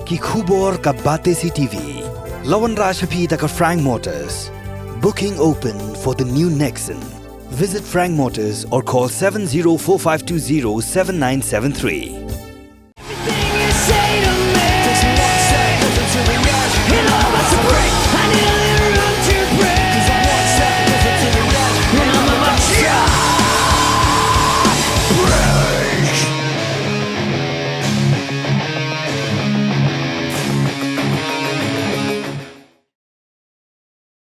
ki khubor ka bate si TV. Lawan Rashaphi taka Frank Motors. Booking open for the new Nexon. Visit Frank Motors or call 7045207973.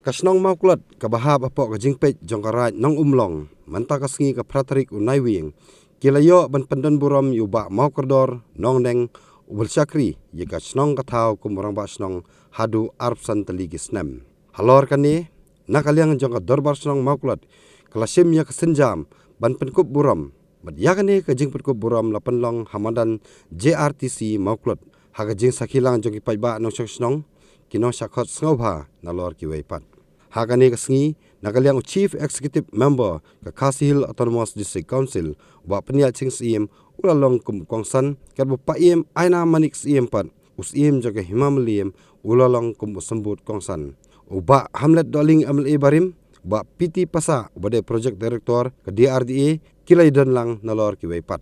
Kasnong maukulat kabahab apok ka jingpej jong karat nong umlong manta kasngi ka pratrik unai wing kilayo ban pandan buram yuba maukordor nong neng ubal syakri yika snong katau kumurang ba snong hadu arpsan teligi snem halor kani nakaliang jong ka dorbar snong maukulat kalasim ya kesenjam ban penkup buram badya kani ka jing penkup buram lapan long hamadan JRTC maukulat haga jing sakilang jong kipai ba nong snong kinong syakot sngoba nalor kiwaipat Hakani kasngi nakaliang Chief Executive Member ka Kasihil Autonomous District Council wa penial ching siem ulalong kum kongsan karbo paiem aina manik siem pat usiem jaga himamliem ulalong kum sembut kongsan uba hamlet doling MLA barim ba PT pasa ubade project director ka DRDA kilai dan lang nalor kiwaipat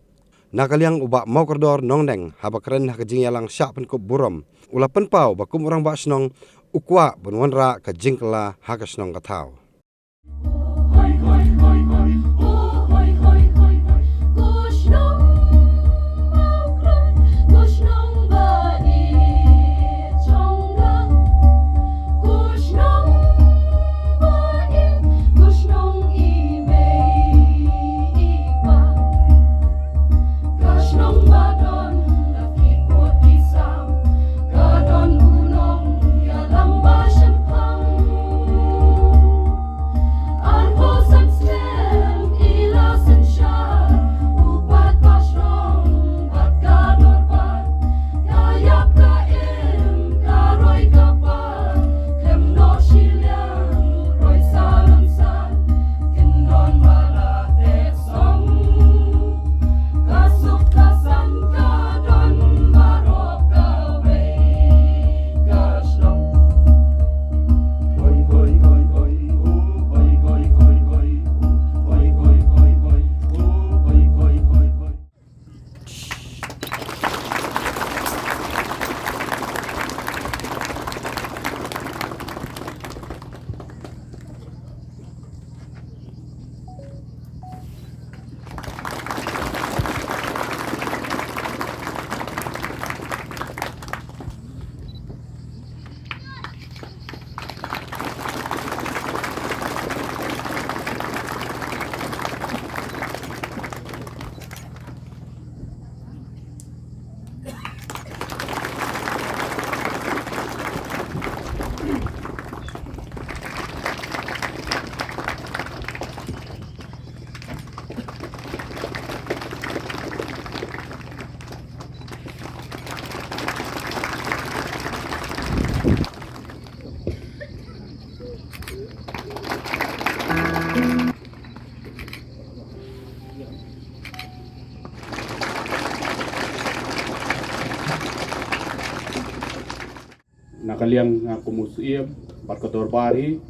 nakaliang uba maukordor nongneng habakren hakajing yalang syak pen kup buram ulapan pau bakum orang ba snong ukwa bunwanra ka jingkla hakasnong katau nakaliang kumusiem barkotor bari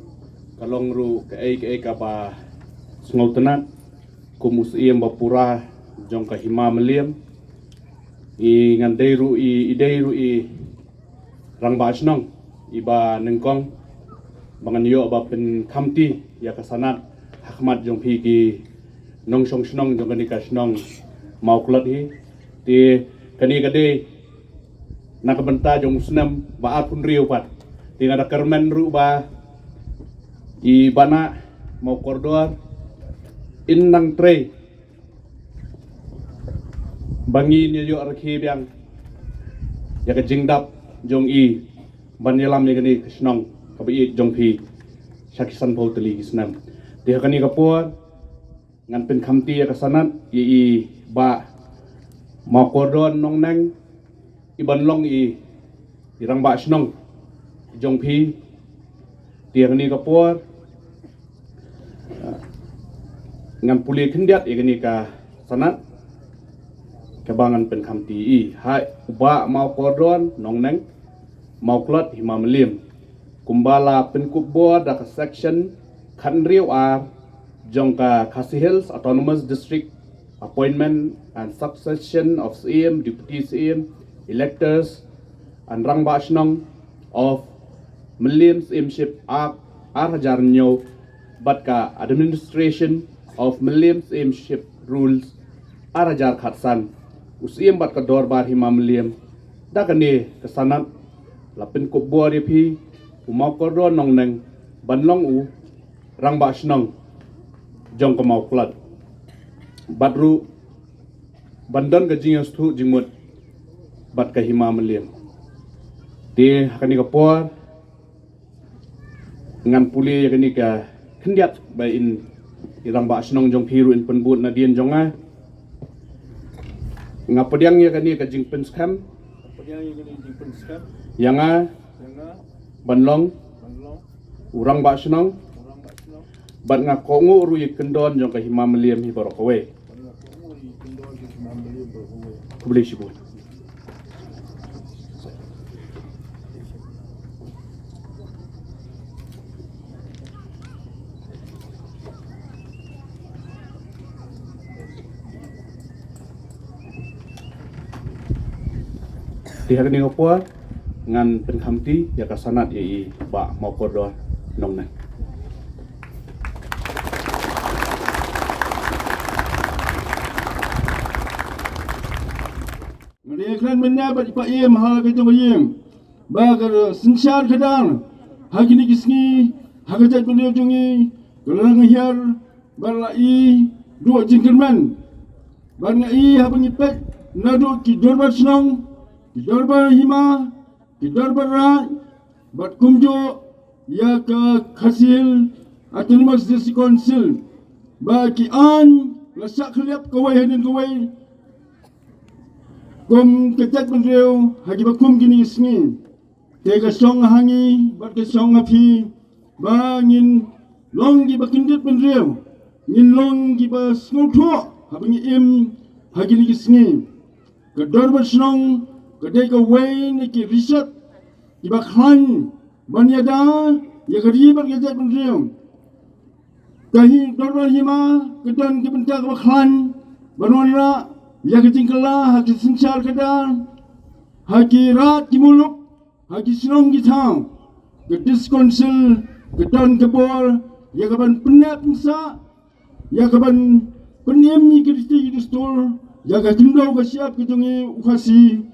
kalong ru ke ka ba sngotenat kumusiem bapura jong ka himamliam i ngandeiru i ideiru i rangbasnong iba nengkong banganyo ba pen kamti ya kasanat hakmat jong phi ki nong song snong jong kani ka snong mauklat hi ti kani kade nakabenta jong musnam baat pun riu pat tinggal ada kermen ru ba i bana mau kordor innang tre bangi ni yo arkhi biang ya ka jingdap jong i banyelam ni gani snong kabi jong phi shakisan potli gisnam dia kani kapur ngan pen khamti ya kasanat i ba mau kordon nong neng iban long irang ba snong jong phi tiang ni kapor ngan puli kendiat igani ka sanat kebangan pen kam ti hai uba mau kodron nong neng mau klot hima melim kumbala pen kubbo da ka section kan riu ar jongka Khasi Hills Autonomous District appointment and succession of CM deputy CM electors and rang ba shnong of Melim CMship ar hajar nyo bat ka administration of Melim CMship rules ar hajar khatsan usiem bat ka dorbar hima Melim da kani kesanat lapin kubbo ri phi umau kodron nong neng banlong u rang ba shnong jong kamau klat badru bandan ka jingas thu jingmut bat ka hima Melim di kani ka por ngan puli kani ka khendiat ba in irang ba shnong jong phiru in penbut na dien jonga ngapadiang ya kani ka jing penskam yanga banlong urang ba shnong bat nga kongo ru yik kendon jong ka hima Melim hi borok we kubli shibu di hari ni opor ngan penhamti ya kasanat ye ba mau kodor nong nang Mereka menyabot Pak Im hal kejong Im. Bagar sensyar kadang hagini kisni hagajat beliau jungi gelang hiar balai dua jingkerman. Bangai habang ipet nadu ki dorbar senong ki dorbar hima ki dorbar rat bat kumjo ya ke Khasil Autonomous District Council bagi an lasak khliap kawai hadin kawai kum ketat bendreu hagi bakum gini isni tega song hangi bat ke song api bangin long gi bakindit bendreu ngin long gi ba snotho habang im hagi ni isni ke dorbar snong ke dega wain ki risat gi bakhan banyada ya gari bat ketat bendreu kahi dorbar hima kedan ki bentak bakhan banwana ya ketingkala haki sensyar kadang haki rat ki muluk haki senong ki tang ke diskonsil ke don kebor ya kaban penat pensa ya kaban penyemi ke disti ki distor ya ka tindau ka siap ke jongi ukhasi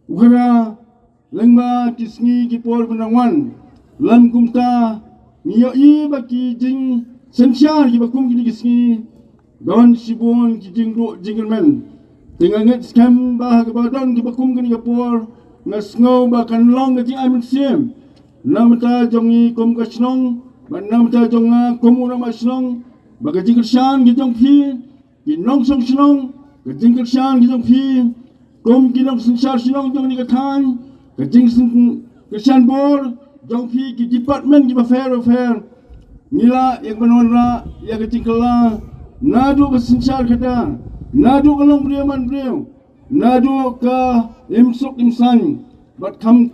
ukhara lengba kisngi ki por penangwan lam kumta ngiyoi baki jing sensyar ki bakum ki kisngi don sibon ki jing do jingelmen tinggal ngat skam bah ke badan ki bakum kini kapur ngasngau bahkan long ke jing ai sim nam ta jongi kom ka snong ban nam ta jonga kom ura ma snong baga jing kersan ki jong phi ki nong song snong ke jing kersan ki jong phi kom ki nong sensar snong jong ni ka than ke jing kersan bor jong phi ki department ki ba fair nila yang benora ya ke tingkala nadu ke sensar kada nadu kalong beriaman nadu ka imsuk imsan bat kam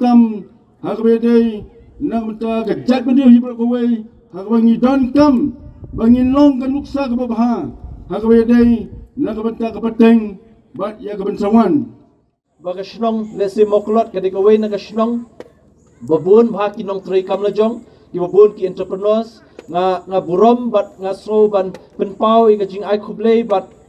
hagbedai nak mata kejat benda hibar kawai hagbangi don kam bangin long kan nuksa ke babha hagbedai nak mata kapateng bat ya ke bensawan baga shnong lesi moklot ke dikawai na shnong babun bha ki nong trei kam lajong ki babun ki entrepreneurs nga burom bat nga so ban penpau i ka jing ai khublei bat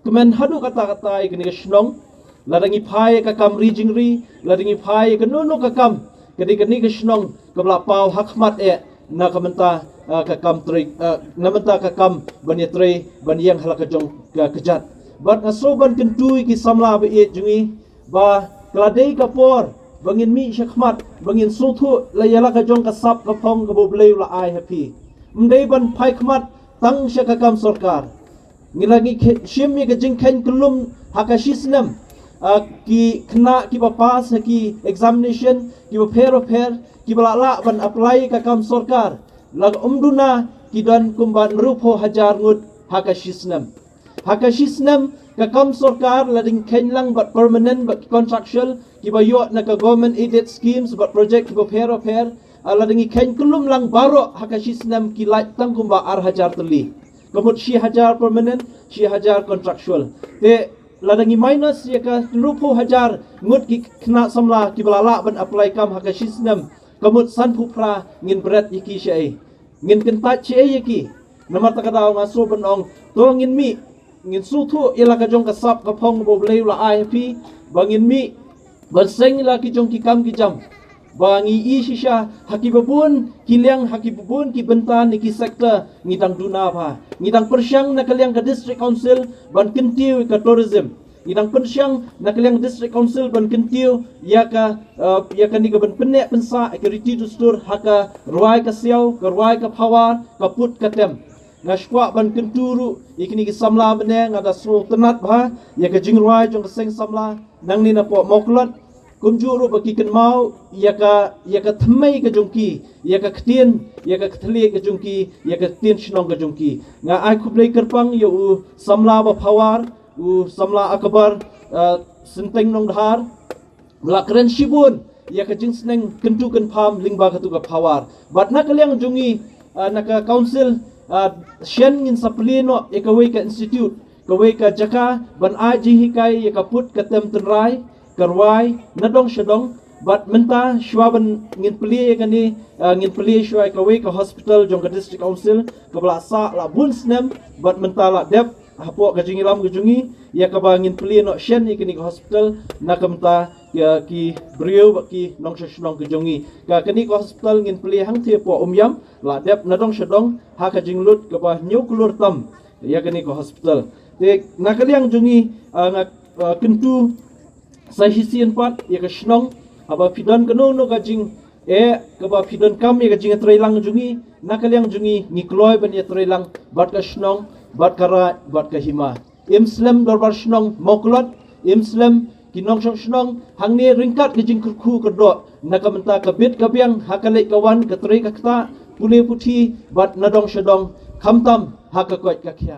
kemen hadu kata-kata i kini shnong ladangi phai ka kam ri jingri ladangi phai ka nunu ka kam kini ka shnong kabla pau hakmat na kamenta ka kam tri namenta ka kam bani tri bani yang halaka jong ka kejat bat ngaso ban kentui ki samla be jungi ba kladei ka por bangin mi shakmat bangin suthu layala ka jong ka sap ka phong ka boblei la ai happy mdei ban phai khmat tang shaka kam sarkar ngilagi shimmi ke jingkhen kulum hakashisnam ki kena ki pass ki examination ki pair ki balala ban apply ka kam sarkar lag umduna ki dan kumban rupo hajar ngut hakashisnam kam sarkar lading kenlang but permanent but contractual kibayot na ka government aided schemes but project kiba pair lading ken kulum lang baro hakasisnam kilait tang kumba hajar teli kamut 6,000 permanent 6,000 contractual te ladang minus ya ka 20,000 ngut ki kena samla kibalala ban apply kam hakasisnam kamut san phupra ngin berat yiki syai ngin kentat syai yiki namar takadaw ngaso benong to ngin mi ngin sutu ila ka jong kasap ka phong bo blei la IFP bangin mi banseng la ki jong ki kam ki jam bangi i shisha hakibabun kiliang hakibabun ki bentan ni ki sektor ngidang duna pa ngidang persyang na kaliang ka district council ban kentiu ka tourism ngidang persyang na kaliang district council ban kentiu ya ka ni ka ban penek pensa security dustur haka ruai ka siau ka ruai ka pawar ka put ka tem ngashwa ban kenturu ikini ki samla bene ngada small tenat ba ya ka jingruai jong ka seng samla nang ni na po moklot kumjuru baki kan mau ya ka thamai ka jongki ya ka ktien ya ka kthli ka jongki ya ka tien shnong ka jongki nga ai khuplei kerpang yo u samla ba phawar u samla akbar senteng nong dhar lakren shibun ya ka jing sneng kentu kan pham lingba ka tu ka phawar bat na kaliang jongi na ka council shen in saplino ya ka wei ka institute ka wei ka jaka ban aji hikai ya ka put ka tem tenrai karwai nadong shadong bat menta shwaban ngin pli kani ngin pli shwai ka wei ka hospital jong ka district council ka bla sa la bun snem bat menta la dep hapo ka jingilam ka jungi ya ka ba ngin pli no shen ni kani ka hospital na ka menta ki brio ki nong shnong ka jungi ka kani ka hospital ngin pli hang the po umyam la dep nadong shadong ha ka jinglut ka ba nyu kulur tam ya kani ka hospital te na kaliang jungi nga kentu sai hisian pat ya ka shnong aba fidan kanu no ka jing ka ba fidan kam ya ka jing trailang jungi nakaliang jungi ngikloi ban ya trailang bat ka shnong bat kara bat ka hima imslam dorbar shnong moklot imslam kinong shnong hangni ringkat ka jing kurku ka do nakamenta ka bit ka biang hakale kawan ka trei ka kta pule puthi bat nadong shadong khamtam hakakwat ka khya